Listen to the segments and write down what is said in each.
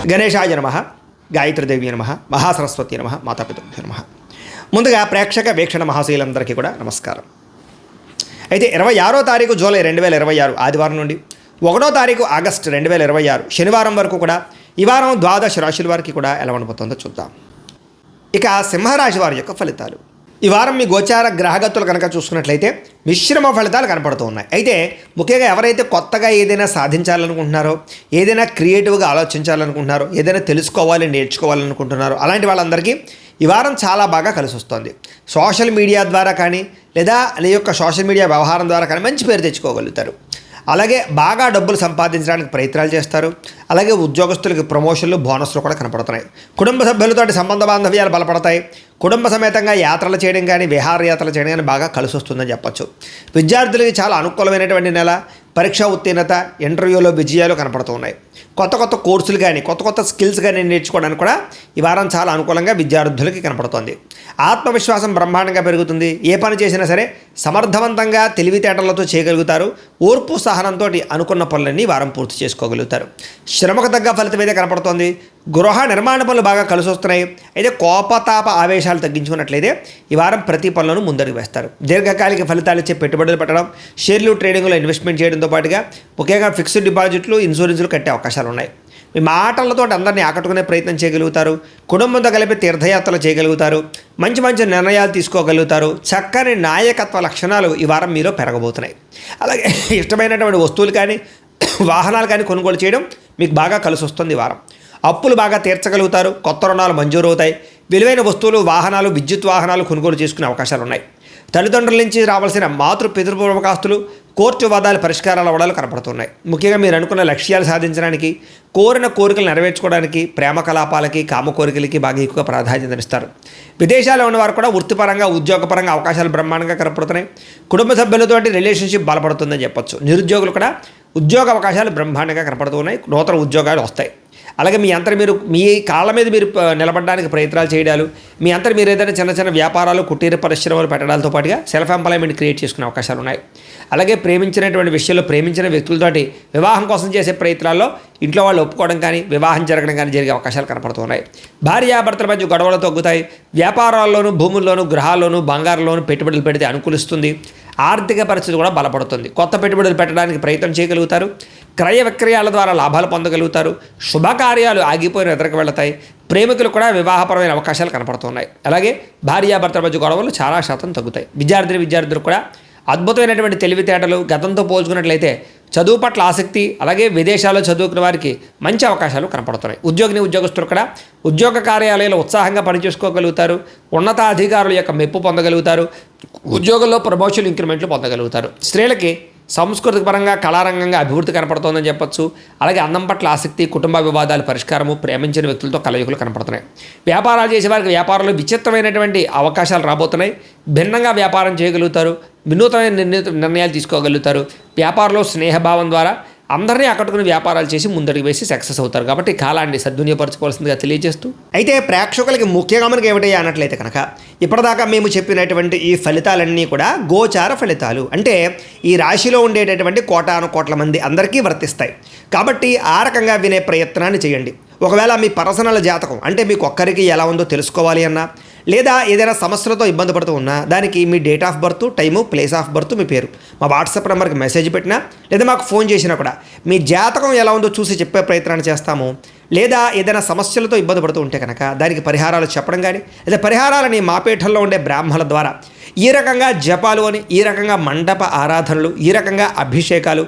గణేశాయ నమః, గాయత్రీదేవి నమః, మహాసరస్వతి నమః, మాతాపితృభ్యో నమః. ముందుగా ప్రేక్షక వీక్షణ మహాశీలందరికీ కూడా నమస్కారం. అయితే 26వ తారీఖు జూలై 2026 ఆదివారం నుండి 1వ తారీఖు ఆగస్టు 2026 శనివారం వరకు కూడా ఈ వారం ద్వాదశ రాశుల వారికి కూడా ఎలా ఉండబోతుందో చూద్దాం. ఇక సింహరాశి వారి యొక్క ఫలితాలు. ఈ వారం మీ గోచార గ్రహగతులు కనుక చూసుకున్నట్లయితే మిశ్రమ ఫలితాలు కనపడుతూ ఉన్నాయి. అయితే ముఖ్యంగా ఎవరైతే కొత్తగా ఏదైనా సాధించాలనుకుంటున్నారో, ఏదైనా క్రియేటివ్గా ఆలోచించాలనుకుంటున్నారో, ఏదైనా తెలుసుకోవాలి నేర్చుకోవాలనుకుంటున్నారో అలాంటి వాళ్ళందరికీ ఈ వారం చాలా బాగా కలిసి వస్తుంది. సోషల్ మీడియా ద్వారా కానీ లేదా ఈ యొక్క సోషల్ మీడియా వ్యవహారం ద్వారా కానీ మంచి పేరు తెచ్చుకోగలుగుతారు. అలాగే బాగా డబ్బులు సంపాదించడానికి ప్రయత్నాలు చేస్తారు. అలాగే ఉద్యోగస్తులకి ప్రమోషన్లు, బోనస్లు కూడా కనపడుతున్నాయి. కుటుంబ సభ్యులతోటి సంబంధ బాంధవ్యాలు బలపడతాయి. కుటుంబ సమేతంగా యాత్రలు చేయడం కానీ, విహారయాత్రలు చేయడం కానీ బాగా కలిసి వస్తుందని చెప్పచ్చు. విద్యార్థులకి చాలా అనుకూలమైనటువంటి నెల. పరీక్షా ఉత్తీర్ణత, ఇంటర్వ్యూలో విజయాలు కనపడుతూ ఉన్నాయి. కొత్త కొత్త కోర్సులు కానీ, కొత్త కొత్త స్కిల్స్ కానీ నేర్చుకోవడానికి కూడా ఈ వారం చాలా అనుకూలంగా విద్యార్థులకి కనపడుతుంది. ఆత్మవిశ్వాసం బ్రహ్మాండంగా పెరుగుతుంది. ఏ పని చేసినా సరే సమర్థవంతంగా తెలివితేటలతో చేయగలుగుతారు. ఓర్పు సహనంతో అనుకున్న పనులన్నీ వారం పూర్తి చేసుకోగలుగుతారు. శ్రమకు తగ్గ ఫలితం అయితే కనపడుతోంది. గృహ నిర్మాణ పనులు బాగా కలిసి వస్తున్నాయి. అయితే కోపతాప ఆవేశాలు తగ్గించుకున్నట్లయితే ఈ వారం ప్రతి పనులను ముందడుగు వేస్తారు. దీర్ఘకాలిక ఫలితాలు ఇచ్చే పెట్టుబడులు పెట్టడం, షేర్లు ట్రేడింగ్లో ఇన్వెస్ట్మెంట్ చేయడంతో పాటుగా ముఖ్యంగా ఫిక్స్డ్ డిపాజిట్లు, ఇన్సూరెన్సులు కట్టే అవకాశాలు ఉన్నాయి. మీ మాటలతో అందరినీ ఆకట్టుకునే ప్రయత్నం చేయగలుగుతారు. కుటుంబంతో కలిపి తీర్థయాత్రలు చేయగలుగుతారు. మంచి మంచి నిర్ణయాలు తీసుకోగలుగుతారు. చక్కని నాయకత్వ లక్షణాలు ఈ వారం మీలో పెరగబోతున్నాయి. అలాగే ఇష్టమైనటువంటి వస్తువులు కానీ, వాహనాలు కానీ కొనుగోలు చేయడం మీకు బాగా కలిసి వస్తుంది. ఈ వారం అప్పులు బాగా తీర్చగలుగుతారు. కొత్త రుణాలు మంజూరు అవుతాయి. విలువైన వస్తువులు, వాహనాలు, విద్యుత్ వాహనాలు కొనుగోలు చేసుకునే అవకాశాలు ఉన్నాయి. తల్లిదండ్రుల నుంచి రావాల్సిన పితృపూర్వకాస్తులు, కోర్టు వివాదాల పరిష్కారాలు అవ్వడాలు కనపడుతున్నాయి. ముఖ్యంగా మీరు అనుకున్న లక్ష్యాలు సాధించడానికి, కోరిన కోరికలు నెరవేర్చుకోవడానికి, ప్రేమ కలాపాలకి, కామ కోరికలకి బాగా ఎక్కువ ప్రాధాన్యతనిస్తారు. విదేశాల్లో ఉన్నవారు కూడా వృత్తిపరంగా, ఉద్యోగపరంగా అవకాశాలు బ్రహ్మాండంగా కనపడుతున్నాయి. కుటుంబ సభ్యులతోటి రిలేషన్షిప్ బలపడుతుందని చెప్పొచ్చు. నిరుద్యోగులు కూడా ఉద్యోగ అవకాశాలు బ్రహ్మాండంగా కనపడుతున్నాయి. నూతన ఉద్యోగాలు వస్తాయి. అలాగే మీ కాళ్ళ మీద మీరు నిలబడడానికి ప్రయత్నాలు చేయడాలు, మీ అంతా మీరు ఏదైనా చిన్న చిన్న వ్యాపారాలు, కుటీర పరిశ్రమలు పెట్టడాలతో పాటుగా సెల్ఫ్ ఎంప్లాయ్మెంట్ క్రియేట్ చేసుకునే అవకాశాలు ఉన్నాయి. అలాగే ప్రేమించినటువంటి విషయంలో, ప్రేమించిన వ్యక్తులతోటి వివాహం కోసం చేసే ప్రయత్నాల్లో ఇంట్లో వాళ్ళు ఒప్పుకోవడం కానీ, వివాహం జరగడం కానీ జరిగే అవకాశాలు కనపడుతున్నాయి. భార్యాభర్తల మధ్య గొడవలు తగ్గుతాయి. వ్యాపారాల్లోనూ, భూముల్లోనూ, గృహాల్లోనూ, బంగారంలోనూ పెట్టుబడులు పెడితే అనుకూలిస్తుంది. ఆర్థిక పరిస్థితి కూడా బలపడుతుంది. కొత్త పెట్టుబడులు పెట్టడానికి ప్రయత్నం చేయగలుగుతారు. క్రయ విక్రయాల ద్వారా లాభాలు పొందగలుగుతారు. శుభకార్యాలు ఆగిపోయిన ఎదురుకు వెళతాయి. ప్రేమికులు కూడా వివాహపరమైన అవకాశాలు కనపడుతున్నాయి. అలాగే భార్యాభర్తల మధ్య గొడవలు చాలా శాతం తగ్గుతాయి. విద్యార్థులు కూడా అద్భుతమైనటువంటి తెలివితేటలు. గతంతో పోల్చుకున్నట్లయితే చదువు పట్ల ఆసక్తి, అలాగే విదేశాల్లో చదువుకున్న వారికి మంచి అవకాశాలు కనపడుతున్నాయి. ఉద్యోగస్తులు కూడా ఉద్యోగ కార్యాలయాల్లో ఉత్సాహంగా పనిచేసుకోగలుగుతారు. ఉన్నతాధికారుల యొక్క మెప్పు పొందగలుగుతారు. ఉద్యోగంలో ప్రమోషన్, ఇంక్రిమెంట్లు పొందగలుగుతారు. స్త్రీలకి సాంస్కృతిక పరంగా, కళారంగంగా అభివృద్ధి కనపడుతోందని చెప్పొచ్చు. అలాగే అందం పట్ల ఆసక్తి, కుటుంబ వివాదాలు పరిష్కారము, ప్రేమించిన వ్యక్తులతో కలయికలు కనపడుతున్నాయి. వ్యాపారాలు చేసేవారికి వ్యాపారంలో విచిత్రమైనటువంటి అవకాశాలు రాబోతున్నాయి. భిన్నంగా వ్యాపారం చేయగలుగుతారు. వినూతమైన నిర్ణయాలు తీసుకోగలుగుతారు. వ్యాపారంలో స్నేహభావం ద్వారా అందరినీ ఆకట్టుకుని వ్యాపారాలు చేసి ముందడుగు వేసి సక్సెస్ అవుతారు. కాబట్టి కాలాన్ని సద్వినియోగపరచుకోవాల్సిందిగా తెలియజేస్తూ, అయితే ప్రేక్షకులకి ముఖ్యంగా మనకి ఏమిటయ్యా అన్నట్లయితే కనుక ఇప్పటిదాకా మేము చెప్పినటువంటి ఈ ఫలితాలన్నీ కూడా గోచార ఫలితాలు. అంటే ఈ రాశిలో ఉండేటటువంటి కోటాను కోట్ల మంది అందరికీ వర్తిస్తాయి. కాబట్టి ఆ రకంగా వినే ప్రయత్నాన్ని చేయండి. ఒకవేళ మీ పర్సనల్ జాతకం అంటే మీకు ఒక్కరికి ఎలా ఉందో తెలుసుకోవాలి అన్నా, లేదా ఏదైనా సమస్యలతో ఇబ్బంది పడుతూ ఉన్నా దానికి మీ date of birth, time, place of birth, మీ పేరు మా వాట్సాప్ నెంబర్కి మెసేజ్ పెట్టినా లేదా మాకు ఫోన్ చేసినా కూడా మీ జాతకం ఎలా ఉందో చూసి చెప్పే ప్రయత్నాన్ని చేస్తాము. లేదా ఏదైనా సమస్యలతో ఇబ్బంది పడుతూ ఉంటే కనుక దానికి పరిహారాలు చెప్పడం కానీ, లేదా పరిహారాలని మా పీఠంలో ఉండే బ్రాహ్మణుల ద్వారా ఈ రకంగా జపాలు అని, ఈ రకంగా మండప ఆరాధనలు, ఈ రకంగా అభిషేకాలు,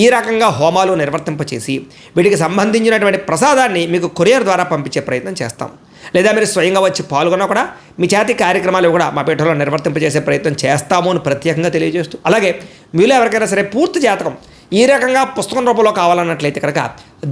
ఈ రకంగా హోమాలు నిర్వర్తింపచేసి వీటికి సంబంధించినటువంటి ప్రసాదాన్ని మీకు కొరియర్ ద్వారా పంపించే ప్రయత్నం చేస్తాం. లేదా మీరు స్వయంగా వచ్చి పాల్గొన్నా కూడా మీ చేతి కార్యక్రమాలు కూడా మా పీఠంలో నిర్వర్తింపజేసే ప్రయత్నం చేస్తాము అని ప్రత్యేకంగా తెలియజేస్తూ, అలాగే మీలో ఎవరికైనా సరే పూర్తి జాతకం ఈ రకంగా పుస్తకం రూపంలో కావాలన్నట్లయితే కనుక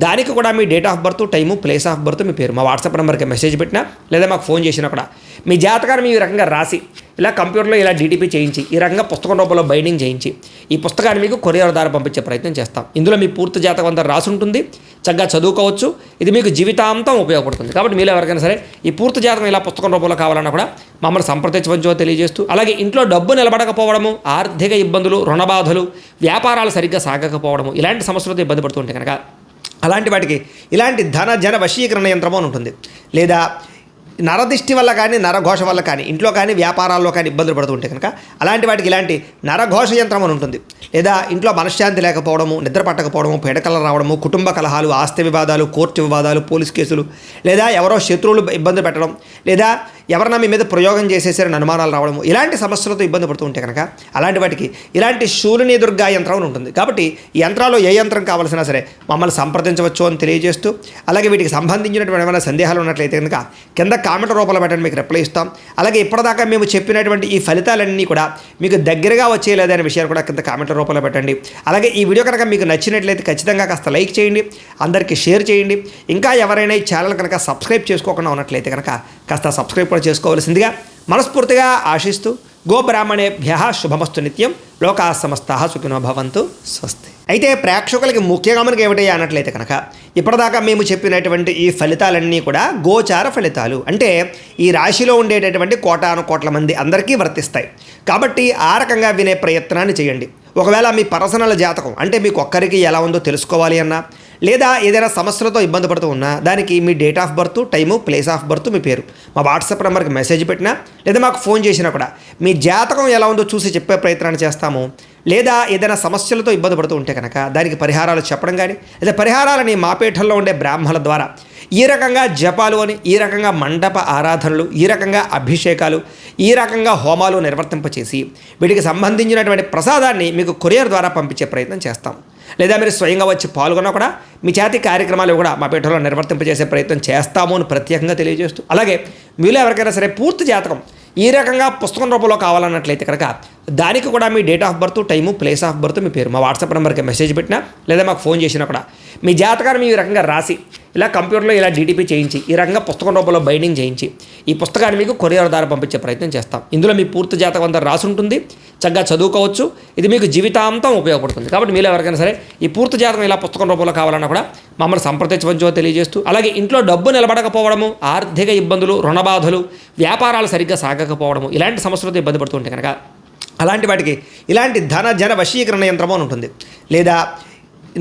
దానికి కూడా మీ date of birth, time, place of birth, మీ పేరు మా వాట్సాప్ నెంబర్కి మెసేజ్ పెట్టినా లేదా మాకు ఫోన్ చేసినా కూడా మీ జాతకాన్ని ఈ రకంగా రాసి ఇలా కంప్యూటర్లో ఇలా డీటీపీ చేయించి ఈ రకంగా పుస్తకం రూపంలో బైండింగ్ చేయించి ఈ పుస్తకాన్ని మీకు కొరియర్ ద్వారా పంపించే ప్రయత్నం చేస్తాం. ఇందులో మీ పూర్తి జాతకం అంతా రాసి ఉంటుంది. చక్కగా చదువుకోవచ్చు. ఇది మీకు జీవితాంతం ఉపయోగపడుతుంది. కాబట్టి మీరు ఎవరికైనా సరే ఈ పూర్తి జాతకం ఇలా పుస్తకం రూపంలో కావాలన్నా కూడా మమ్మల్ని సంప్రదించవచ్చో తెలియజేస్తూ, అలాగే ఇంట్లో డబ్బు నిలబడకపోవడము, ఆర్థిక ఇబ్బందులు, రుణబాధలు, వ్యాపారాలు సరిగ్గా సాగకపోవడము, ఇలాంటి సమస్యలతో ఇబ్బంది పడుతుంటే కనుక అలాంటి వాటికి ఇలాంటి ధన జన వశీకరణ యంత్రం అని ఉంటుంది. లేదా నరదిష్టి వల్ల కానీ నరఘోష వల్ల కానీ ఇంట్లో కానీ వ్యాపారాల్లో కానీ ఇబ్బందులు పడుతూ ఉంటే కనుక అలాంటి వాటికి ఇలాంటి నరఘోష యంత్రం అని ఉంటుంది. లేదా ఇంట్లో మనశ్శాంతి లేకపోవడము, నిద్ర పట్టకపోవడము, పీడకలు రావడము, కుటుంబ కలహాలు, ఆస్తి వివాదాలు, కోర్టు వివాదాలు, పోలీస్ కేసులు, లేదా ఎవరో శత్రువులు ఇబ్బంది పెట్టడం, లేదా ఎవరన్నా మీ మీద ప్రయోగం చేసేసారని అనుమానాలు రావడము, ఇలాంటి సమస్యలతో ఇబ్బంది పడుతూ ఉంటే కనుక అలాంటి వాటికి ఇలాంటి శూలిని దుర్గా యంత్రం అని ఉంటుంది. కాబట్టి ఈ యంత్రాల్లో ఏ యంత్రం కావాల్సినా సరే మమ్మల్ని సంప్రదించవచ్చు అని తెలియజేస్తూ, అలాగే వీటికి సంబంధించినటువంటి ఏమైనా సందేహాలు ఉన్నట్లయితే కనుక కింద కామెంట్ రూపంలో పెట్టండి, మీకు రిప్లై ఇస్తాం. అలాగే ఇప్పటిదాకా మేము చెప్పినటువంటి ఈ ఫలితాలన్నీ కూడా మీకు దగ్గరగా వచ్చేయలేదనే విషయాలు కూడా కింద కామెంట్ రూపంలో పెట్టండి. అలాగే ఈ వీడియో కనుక మీకు నచ్చినట్లయితే ఖచ్చితంగా కాస్త లైక్ చేయండి, అందరికీ షేర్ చేయండి. ఇంకా ఎవరైనా ఈ ఛానల్ కనుక సబ్స్క్రైబ్ చేసుకోకుండా ఉన్నట్లయితే కనుక కాస్త సబ్స్క్రైబ్ కూడా చేసుకోవాల్సిందిగా మనస్ఫూర్తిగా ఆశిస్తూ, గోబ్రాహ్మణేభ్యః శుభమస్తు నిత్యం, లోకాః సమస్తాః సుఖినో భవంతు, స్వస్తి. అయితే ప్రేక్షకులకి ముఖ్యంగా మనకి ఏమిటయ్యా అన్నట్లయితే కనుక ఇప్పటిదాకా మేము చెప్పినటువంటి ఈ ఫలితాలన్నీ కూడా గోచార ఫలితాలు, అంటే ఈ రాశిలో ఉండేటటువంటి కోటాను కోట్ల మంది అందరికీ వర్తిస్తాయి. కాబట్టి ఆ రకంగా వినే ప్రయత్నాన్ని చేయండి. ఒకవేళ మీ పర్సనల్ జాతకం అంటే మీకు ఒక్కరికి ఎలా ఉందో తెలుసుకోవాలి అన్నా, లేదా ఏదైనా సమస్యలతో ఇబ్బంది పడుతూ ఉన్నా, దానికి మీ date of birth, time, place of birth, మీ పేరు మా వాట్సాప్ నెంబర్కి మెసేజ్ పెట్టినా, లేదా మాకు ఫోన్ చేసినా కూడా మీ జాతకం ఎలా ఉందో చూసి చెప్పే ప్రయత్నాన్ని చేస్తాము. లేదా ఏదైనా సమస్యలతో ఇబ్బంది పడుతూ ఉంటే కనుక దానికి పరిహారాలు చెప్పడం కానీ, లేదా పరిహారాలని మా పీఠంలో ఉండే బ్రాహ్మణుల ద్వారా ఈ రకంగా జపాలు అని, ఈ రకంగా మండప ఆరాధనలు, ఈ రకంగా అభిషేకాలు, ఈ రకంగా హోమాలు నిర్వర్తింపచేసి వీటికి సంబంధించినటువంటి ప్రసాదాన్ని మీకు కొరియర్ ద్వారా పంపించే ప్రయత్నం చేస్తాం. లేదా మీరు స్వయంగా వచ్చి పాల్గొన్నా కూడా మీ చేతి కార్యక్రమాలు కూడా మా పీఠంలో నిర్వర్తింపజేసే ప్రయత్నం చేస్తాము అని ప్రత్యేకంగా తెలియజేస్తూ, అలాగే మీలో ఎవరికైనా సరే పూర్తి జాతకం ఈ రకంగా పుస్తకం రూపంలో కావాలన్నట్లయితే కనుక దానికి కూడా మీ date of birth, time, place of birth, మీ పేరు మా వాట్సాప్ నెంబర్కి మెసేజ్ పెట్టినా, లేదా మాకు ఫోన్ చేసినా కూడా మీ జాతకాన్ని ఈ రకంగా రాసి ఇలా కంప్యూటర్లో ఇలా డీటీపీ చేయించి ఈ రకంగా పుస్తకం రూపంలో బైండింగ్ చేయించి ఈ పుస్తకాన్ని మీకు కొరియర్ ద్వారా పంపించే ప్రయత్నం చేస్తాం. ఇందులో మీ పూర్తి జాతకం అంతా రాసి ఉంటుంది, చక్కగా చదువుకోవచ్చు. ఇది మీకు జీవితాంతం ఉపయోగపడుతుంది. కాబట్టి మీలో ఎవరికైనా సరే ఈ పూర్తి జాతకం ఇలా పుస్తకం రూపంలో కావాలన్నా కూడా మమ్మల్ని సంప్రదించవచ్చో తెలియజేస్తూ, అలాగే ఇంట్లో డబ్బు నిలబడకపోవడము, ఆర్థిక ఇబ్బందులు, రుణబాధలు, వ్యాపారాలు సరిగ్గా సాగకపోవడము, ఇలాంటి సమస్యలతో ఇబ్బంది పడుతుంటే కనుక అలాంటి వాటికి ఇలాంటి ధన జన వశీకరణ యంత్రం అని ఉంటుంది. లేదా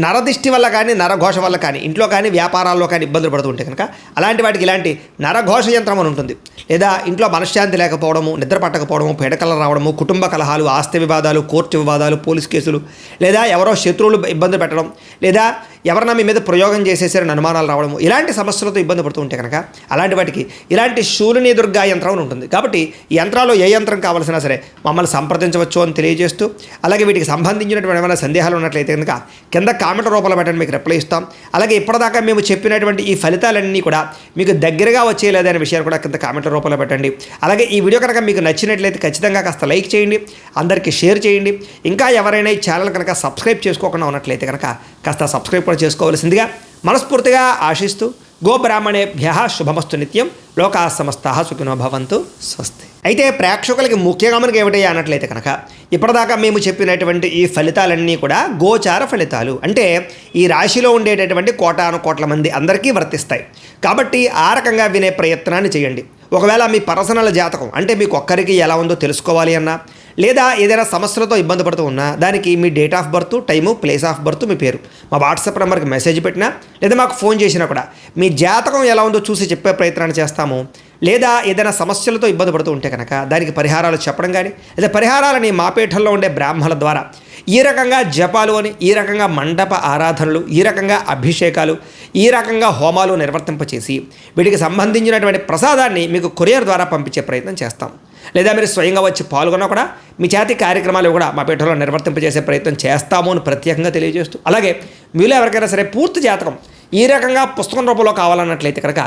నరదిష్టి వల్ల కానీ నరఘోష వల్ల కానీ ఇంట్లో కానీ వ్యాపారాల్లో కానీ ఇబ్బందులు పడుతూ ఉంటే కనుక అలాంటి వాటికి ఇలాంటి నరఘోష యంత్రం అని ఉంటుంది. లేదా ఇంట్లో మనశ్శాంతి లేకపోవడము, నిద్ర పట్టకపోవడము, పీడకలు రావడము, కుటుంబ కలహాలు, ఆస్తి వివాదాలు, కోర్టు వివాదాలు, పోలీస్ కేసులు, లేదా ఎవరో శత్రువులు ఇబ్బంది పెట్టడం, లేదా ఎవరన్నా మీ మీద ప్రయోగం చేసేసారని అనుమానాలు రావడము, ఇలాంటి సమస్యలతో ఇబ్బంది పడుతూ ఉంటే కనుక అలాంటి వాటికి ఇలాంటి శూలిని దుర్గా యంత్రం అని ఉంటుంది. కాబట్టి ఈ యంత్రాల్లో ఏ యంత్రం కావాల్సినా సరే మమ్మల్ని సంప్రదించవచ్చు అని తెలియజేస్తూ, అలాగే వీటికి సంబంధించినటువంటి ఏమైనా సందేహాలు ఉన్నట్లయితే కనుక కింద కామెంట్ రూపంలో పెట్టండి, మీకు రిప్లై ఇస్తాం. అలాగే ఇప్పటిదాకా మేము చెప్పినటువంటి ఈ ఫలితాలన్నీ కూడా మీకు దగ్గరగా వచ్చేయలేదనే విషయాలు కూడా కింద కామెంట్ రూపంలో పెట్టండి. అలాగే ఈ వీడియో కనుక మీకు నచ్చినట్లయితే ఖచ్చితంగా కాస్త లైక్ చేయండి, అందరికీ షేర్ చేయండి. ఇంకా ఎవరైనా ఈ ఛానల్ కనుక సబ్స్క్రైబ్ చేసుకోకుండా ఉన్నట్లయితే కనుక కాస్త సబ్స్క్రైబ్ కూడా చేసుకోవాల్సిందిగా మనస్ఫూర్తిగా ఆశిస్తూ, గోబ్రాహ్మణేభ్యః శుభమస్తు నిత్యం, లోకాః సమస్తాః సుఖినో భవంతు, స్వస్తి. అయితే ప్రేక్షకులకి ముఖ్యంగా మనకి ఏమిటయ్యా అన్నట్లయితే కనుక ఇప్పటిదాకా మేము చెప్పినటువంటి ఈ ఫలితాలన్నీ కూడా గోచార ఫలితాలు, అంటే ఈ రాశిలో ఉండేటటువంటి కోటాను కోట్ల మంది అందరికీ వర్తిస్తాయి. కాబట్టి ఆ రకంగా వినే ప్రయత్నాన్ని చేయండి. ఒకవేళ మీ పర్సనల్ జాతకం అంటే మీకు ఒక్కరికి ఎలా ఉందో తెలుసుకోవాలి అన్నా, లేదా ఏదైనా సమస్యలతో ఇబ్బంది పడుతూ ఉన్నా, దానికి మీ date of birth, time, place of birth, మీ పేరు మా వాట్సాప్ నెంబర్కి మెసేజ్ పెట్టినా, లేదా మాకు ఫోన్ చేసినా కూడా మీ జాతకం ఎలా ఉందో చూసి చెప్పే ప్రయత్నాన్ని చేస్తాము. లేదా ఏదైనా సమస్యలతో ఇబ్బంది పడుతూ ఉంటే కనుక దానికి పరిహారాలు చెప్పడం కానీ, లేదా పరిహారాలని మా పీఠంలో ఉండే బ్రాహ్మణుల ద్వారా ఈ రకంగా జపాలు అని, ఈ రకంగా మండప ఆరాధనలు, ఈ రకంగా అభిషేకాలు, ఈ రకంగా హోమాలు నిర్వర్తింపచేసి వీటికి సంబంధించినటువంటి ప్రసాదాన్ని మీకు కొరియర్ ద్వారా పంపించే ప్రయత్నం చేస్తాం. లేదా మీరు స్వయంగా వచ్చి పాల్గొన్నా కూడా మీ చేతి కార్యక్రమాలు కూడా మా పీఠంలో నిర్వర్తింపజేసే ప్రయత్నం చేస్తాము అని ప్రత్యేకంగా తెలియజేస్తూ, అలాగే మీలో ఎవరికైనా సరే పూర్తి జాతకం ఈ రకంగా పుస్తకం రూపంలో కావాలన్నట్లయితే కనుక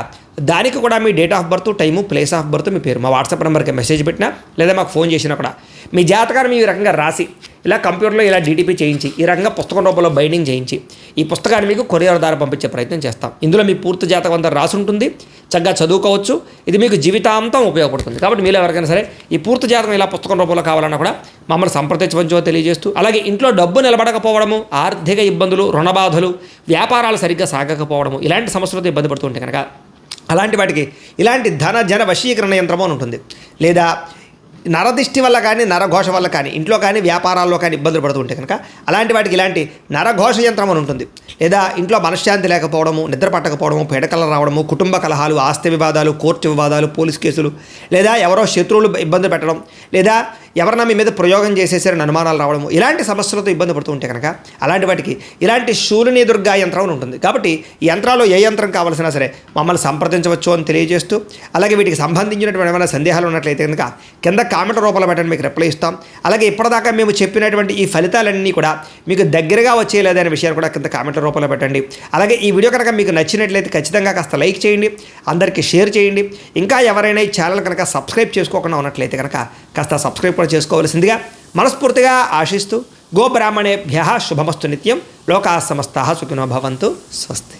దానికి కూడా మీ date of birth, time, place of birth, మీ పేరు మా వాట్సాప్ నెంబర్కి మెసేజ్ పెట్టినా, లేదా మాకు ఫోన్ చేసినా కూడా మీ జాతకాన్ని ఈ రకంగా రాసి ఇలా కంప్యూటర్లో ఇలా డీటీపీ చేయించి ఈ రకంగా పుస్తకం రూపంలో బైండింగ్ చేయించి ఈ పుస్తకాన్ని మీకు కొరియర్ ద్వారా పంపించే ప్రయత్నం చేస్తాం. ఇందులో మీ పూర్తి జాతకం అంతా రాసి ఉంటుంది, చక్కగా చదువుకోవచ్చు. ఇది మీకు జీవితాంతం ఉపయోగపడుతుంది. కాబట్టి మీలో ఎవరికైనా సరే ఈ పూర్తి జాతకం ఇలా పుస్తకం రూపంలో కావాలన్నా కూడా మమ్మల్ని సంప్రదించవచ్చో తెలియజేస్తూ, అలాగే ఇంట్లో డబ్బు నిలబడకపోవడము, ఆర్థిక ఇబ్బందులు, రుణబాధలు, వ్యాపారాలు సరిగ్గా సాగకపోవడము, ఇలాంటి సమస్యలతో ఇబ్బంది పడుతుంటే కనుక అలాంటి వాటికి ఇలాంటి ధన జన వశీకరణ యంత్రం అని ఉంటుంది. లేదా నరదిష్టి వల్ల కానీ నరఘోష వల్ల కానీ ఇంట్లో కానీ వ్యాపారాల్లో కానీ ఇబ్బందులు పడుతూ ఉంటే కనుక అలాంటి వాటికి ఇలాంటి నరఘోష యంత్రం అని ఉంటుంది. లేదా ఇంట్లో మనశ్శాంతి లేకపోవడము, నిద్ర పట్టకపోవడము, పీడకలు రావడము, కుటుంబ కలహాలు, ఆస్తి వివాదాలు, కోర్టు వివాదాలు, పోలీస్ కేసులు, లేదా ఎవరో శత్రువులు ఇబ్బంది పెట్టడం, లేదా ఎవరన్నా మీ మీద ప్రయోగం చేసేసారని అనుమానాలు రావడము, ఇలాంటి సమస్యలతో ఇబ్బంది పడుతూ ఉంటే కనుక అలాంటి వాటికి ఇలాంటి శూలిని దుర్గా యంత్రం అని ఉంటుంది. కాబట్టి ఈ యంత్రాల్లో ఏ యంత్రం కావాల్సినా సరే మమ్మల్ని సంప్రదించవచ్చు అని తెలియజేస్తూ, అలాగే వీటికి సంబంధించినటువంటి ఏమైనా సందేహాలు ఉన్నట్లయితే కనుక కింద కామెంట్ రూపంలో పెట్టండి, మీకు రిప్లై ఇస్తాం. అలాగే ఇప్పటిదాకా మేము చెప్పినటువంటి ఈ ఫలితాలన్నీ కూడా మీకు దగ్గరగా వచ్చేయలేదనే విషయాలు కూడా కింద కామెంట్ రూపంలో పెట్టండి. అలాగే ఈ వీడియో కనుక మీకు నచ్చినట్లయితే ఖచ్చితంగా కాస్త లైక్ చేయండి, అందరికీ షేర్ చేయండి. ఇంకా ఎవరైనా ఈ ఛానల్ కనుక సబ్స్క్రైబ్ చేసుకోకుండా ఉన్నట్లయితే కనుక కాస్త సబ్స్క్రైబ్ కూడా చేసుకోవాల్సిందిగా మనస్ఫూర్తిగా ఆశిస్తూ, గోబ్రాహ్మణేభ్యః శుభమస్తు నిత్యం, లోకాः సమస్తాः సుఖినో భవంతు. స్వస్తి.